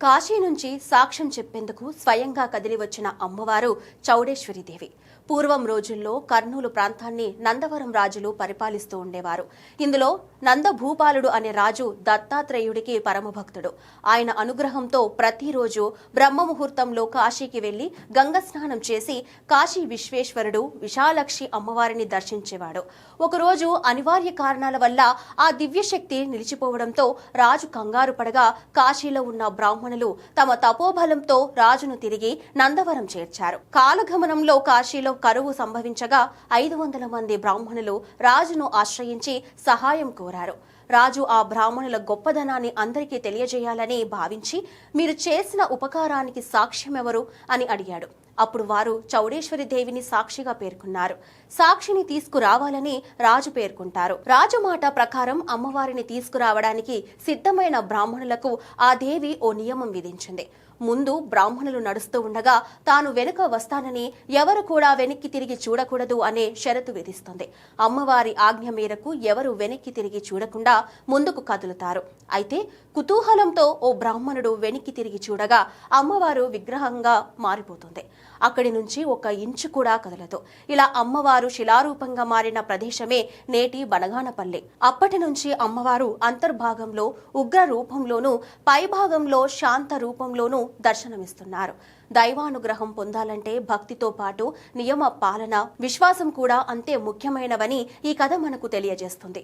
కాశీ నుంచి సాక్ష్యం చెప్పేందుకు స్వయంగా కదిలి వచ్చిన అమ్మవారు చౌడేశ్వరీదేవి. పూర్వం రోజుల్లో కర్నూలు ప్రాంతాన్ని నందవరం రాజులు పరిపాలిస్తూ ఉండేవారు. ఇందులో నందభూపాలుడు అనే రాజు దత్తాత్రేయుడికి పరమభక్తుడు. ఆయన అనుగ్రహంతో ప్రతిరోజు బ్రహ్మముహూర్తంలో కాశీకి వెళ్లి గంగ స్నానం చేసి కాశీ విశ్వేశ్వరుడు, విశాలక్షి అమ్మవారిని దర్శించేవాడు. ఒకరోజు అనివార్య కారణాల వల్ల ఆ దివ్యశక్తి నిలిచిపోవడంతో రాజు కంగారు పడగా కాశీలో ఉన్న బ్రాహ్మణులు తమ తపోబలంతో రాజును తిరిగి నందవరం చేర్చారు. కాలగమనంలో కాశీలో కరువు సంభవించగా 500 మంది బ్రాహ్మణులు రాజును ఆశ్రయించి సహాయం కోరారు. రాజు ఆ బ్రాహ్మణుల గొప్పదనాన్ని అందరికీ తెలియజేయాలని భావించి, మీరు చేసిన ఉపకారానికి సాక్ష్యమెవరు అని అడిగాడు. అప్పుడు వారు చౌడేశ్వరి దేవిని సాక్షిగా పేర్కొన్నారు. సాక్షిని తీసుకురావాలని రాజు పేర్కొంటారు. రాజు మాట ప్రకారం అమ్మవారిని తీసుకురావడానికి సిద్ధమైన బ్రాహ్మణులకు ఆ దేవి ఓ నియమం విధించింది. ముందు బ్రాహ్మణులు నడుస్తూ ఉండగా తాను వెనుక వస్తానని, ఎవరు కూడా వెనక్కి తిరిగి చూడకూడదు అనే షరతు విధిస్తుంది. అమ్మవారి ఆజ్ఞ మేరకు ఎవరు వెనక్కి తిరిగి చూడకుండా ముందుకు కదులుతారు. అయితే కుతూహలంతో ఓ బ్రాహ్మణుడు వెనక్కి తిరిగి చూడగా అమ్మవారు విగ్రహంగా మారిపోతుంది. అక్కడి నుంచి 1 ఇంచు కూడా కదలదు. ఇలా అమ్మవారు శిలారూపంగా మారిన ప్రదేశమే నేటి బనగానపల్లి. అప్పటి నుంచి అమ్మవారు అంతర్భాగంలో ఉగ్ర రూపంలోనూ, పైభాగంలో శాంత రూపంలోనూ దర్శనమిస్తున్నారు. దైవానుగ్రహం పొందాలంటే భక్తితో పాటు నియమ పాలన, విశ్వాసం కూడా అంతే ముఖ్యమైనవని ఈ కథ మనకు తెలియజేస్తుంది.